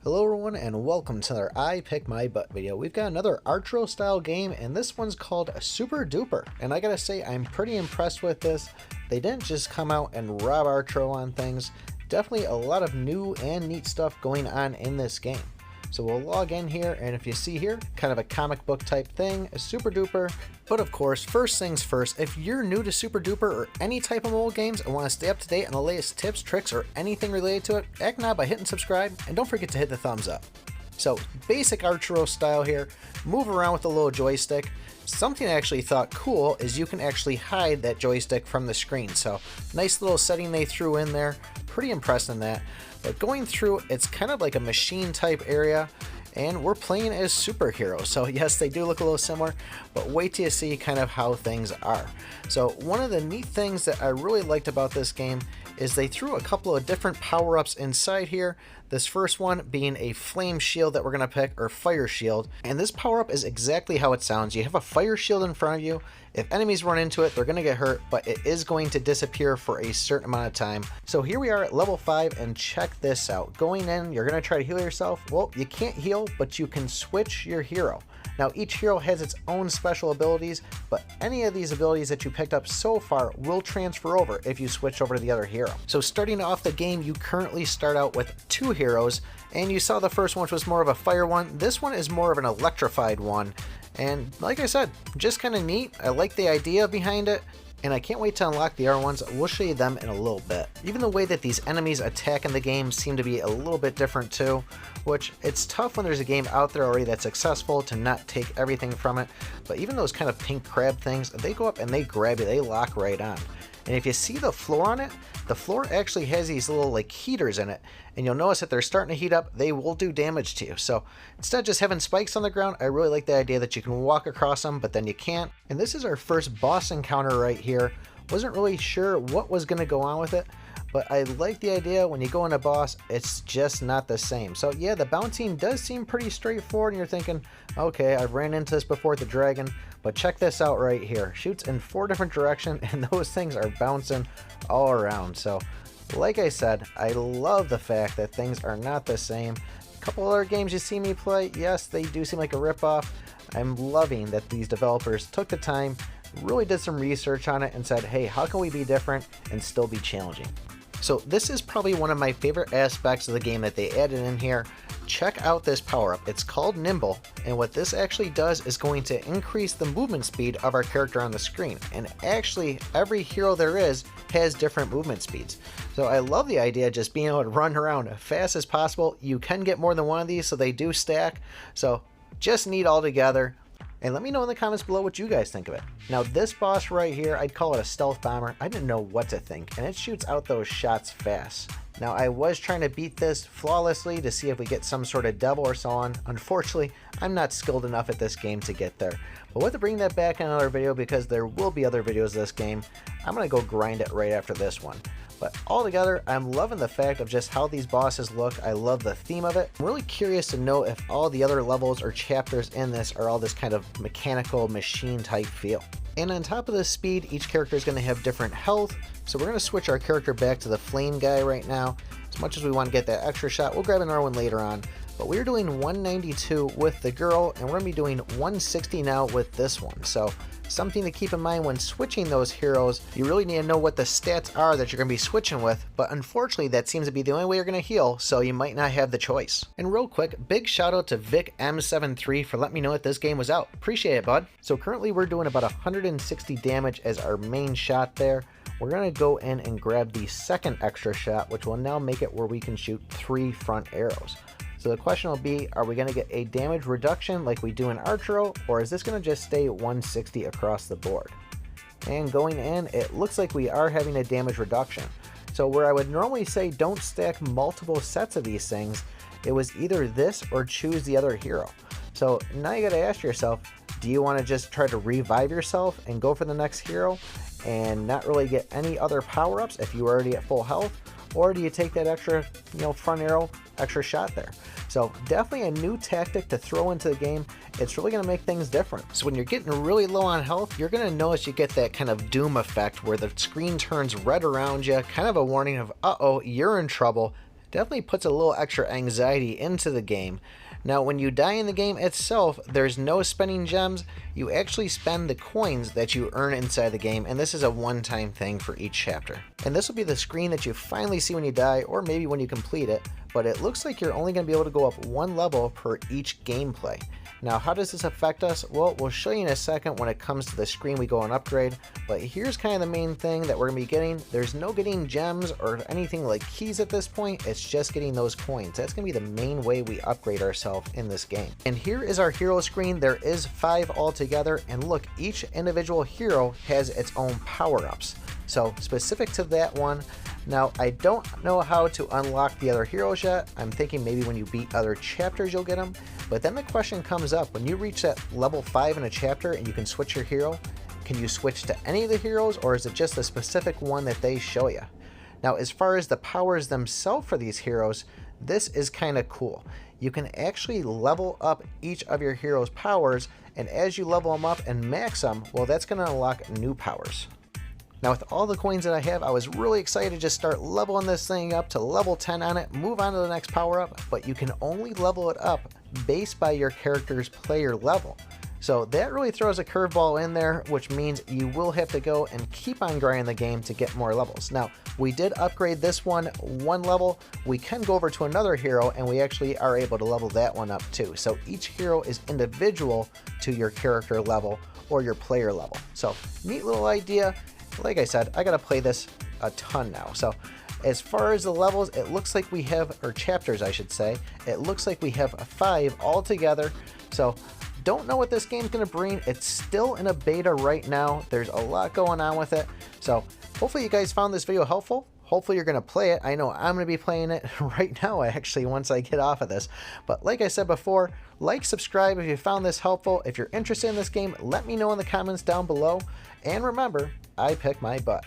Hello everyone and welcome to another I Pick My Butt video. We've got another Archero style game and this one's called Super Duper. And I gotta say I'm pretty impressed with this. They didn't just come out and rob Archero on things. Definitely a lot of new and neat stuff going on in this game. So we'll log in here, and if you see here, kind of a comic book type thing, a Super Duper. But of course, first things first, if you're new to Super Duper or any type of mobile games and want to stay up to date on the latest tips, tricks, or anything related to it, act now by hitting subscribe, and don't forget to hit the thumbs up. So basic Archero style here, move around with the little joystick. Something I actually thought cool is you can actually hide that joystick from the screen. So nice little setting they threw in there, pretty impressed in that. But going through, it's kind of like a machine type area, and we're playing as superheroes. So yes, they do look a little similar, but wait till you see kind of how things are. So one of the neat things that I really liked about this game is they threw a couple of different power-ups inside here. This first one being a flame shield that we're going to pick, or fire shield. And this power-up is exactly how it sounds. You have a fire shield in front of you. If enemies run into it, they're going to get hurt, but it is going to disappear for a certain amount of time. So here we are at level 5, and check this out. Going in, you're going to try to heal yourself. Well, you can't heal, but you can switch your hero. Now, each hero has its own special abilities, but any of these abilities that you picked up so far will transfer over if you switch over to the other hero. So starting off the game, you currently start out with 2 heroes, and you saw the first one, which was more of a fire one. This one is more of an electrified one, and like I said, just kind of neat. I like the idea behind it, and I can't wait to unlock the other ones. We'll show you them in a little bit. Even the way that these enemies attack in the game seem to be a little bit different too, which it's tough when there's a game out there already that's successful to not take everything from it. But even those kind of pink crab things, they go up and they grab you, they lock right on. And if you see the floor on it, the floor actually has these little like heaters in it, and you'll notice that they're starting to heat up, they will do damage to you. So instead of just having spikes on the ground, I really like the idea that you can walk across them, but then you can't. And this is our first boss encounter right here. Wasn't really sure what was going to go on with it, but I like the idea when you go in a boss, it's just not the same. So yeah, the bouncing does seem pretty straightforward, and you're thinking, okay, I've ran into this before with the dragon, but check this out right here. Shoots in 4 different directions, and those things are bouncing all around. So like I said, I love the fact that things are not the same. A couple other games you see me play, yes, they do seem like a ripoff. I'm loving that these developers took the time, really did some research on it, and said, hey, how can we be different and still be challenging? So this is probably one of my favorite aspects of the game that they added in here. Check out this power-up. It's called Nimble, and what this actually does is going to increase the movement speed of our character on the screen. And actually, every hero there is has different movement speeds. So I love the idea of just being able to run around as fast as possible. You can get more than one of these, so they do stack. So just neat all together. And let me know in the comments below what you guys think of it. Now this boss right here, I'd call it a stealth bomber. I didn't know what to think, and it shoots out those shots fast. Now I was trying to beat this flawlessly to see if we get some sort of double or so on. Unfortunately, I'm not skilled enough at this game to get there. But we'll have to bring that back in another video because there will be other videos of this game. I'm going to go grind it right after this one. But altogether, I'm loving the fact of just how these bosses look. I love the theme of it. I'm really curious to know if all the other levels or chapters in this are all this kind of mechanical machine type feel. And on top of the speed, each character is going to have different health. So we're going to switch our character back to the flame guy right now. As much as we want to get that extra shot, we'll grab another one later on. But we're doing 192 with the girl, and we're going to be doing 160 now with this one. So something to keep in mind when switching those heroes, you really need to know what the stats are that you're going to be switching with, but unfortunately that seems to be the only way you're going to heal, so you might not have the choice. And real quick, big shout out to iPICKmyBUTT for letting me know that this game was out. Appreciate it, bud. So currently we're doing about 160 damage as our main shot there. We're going to go in and grab the second extra shot, which will now make it where we can shoot 3 front arrows. So the question will be, are we going to get a damage reduction like we do in Archero, or is this going to just stay 160 across the board? And going in, it looks like we are having a damage reduction. So where I would normally say don't stack multiple sets of these things, it was either this or choose the other hero. So now you got to ask yourself, do you want to just try to revive yourself and go for the next hero and not really get any other power-ups if you're already at full health? Or do you take that extra, front arrow, extra shot there? So definitely a new tactic to throw into the game. It's really going to make things different. So when you're getting really low on health, you're going to notice you get that kind of doom effect where the screen turns red around you, kind of a warning of, uh-oh, you're in trouble. definitely puts a little extra anxiety into the game. Now, when you die in the game itself, there's no spending gems. You actually spend the coins that you earn inside the game, and this is a one-time thing for each chapter. And this will be the screen that you finally see when you die, or maybe when you complete it, but it looks like you're only going to be able to go up one level per each gameplay. Now, how does this affect us? Well, we'll show you in a second when it comes to the screen we go and upgrade, but here's kind of the main thing that we're going to be getting. There's no getting gems or anything like keys at this point, it's just getting those coins. That's going to be the main way we upgrade ourselves in this game. And here is our hero screen. There is 5 altogether, and look, each individual hero has its own power-ups. So specific to that one, now I don't know how to unlock the other heroes yet. I'm thinking maybe when you beat other chapters you'll get them. But then the question comes up, when you reach that level 5 in a chapter and you can switch your hero, can you switch to any of the heroes, or is it just a specific one that they show you? Now, as far as the powers themselves for these heroes, this is kind of cool. You can actually level up each of your heroes' powers, and as you level them up and max them, well, that's going to unlock new powers. Now, with all the coins that I have, I was really excited to just start leveling this thing up to level 10 on it, move on to the next power up, but you can only level it up based by your character's player level. So that really throws a curveball in there, which means you will have to go and keep on grinding the game to get more levels. Now, we did upgrade this one level. We can go over to another hero and we actually are able to level that one up too. So each hero is individual to your character level or your player level. So neat little idea. Like I said, I gotta play this a ton now. So as far as the levels, it looks like we have, or chapters I should say, it looks like we have 5 altogether. So don't know what this game's gonna bring. It's still in a beta right now. There's a lot going on with it. So hopefully you guys found this video helpful. Hopefully you're gonna play it. I know I'm gonna be playing it right now actually once I get off of this. But like I said before, like, subscribe if you found this helpful. If you're interested in this game, let me know in the comments down below. And remember, I pick my butt.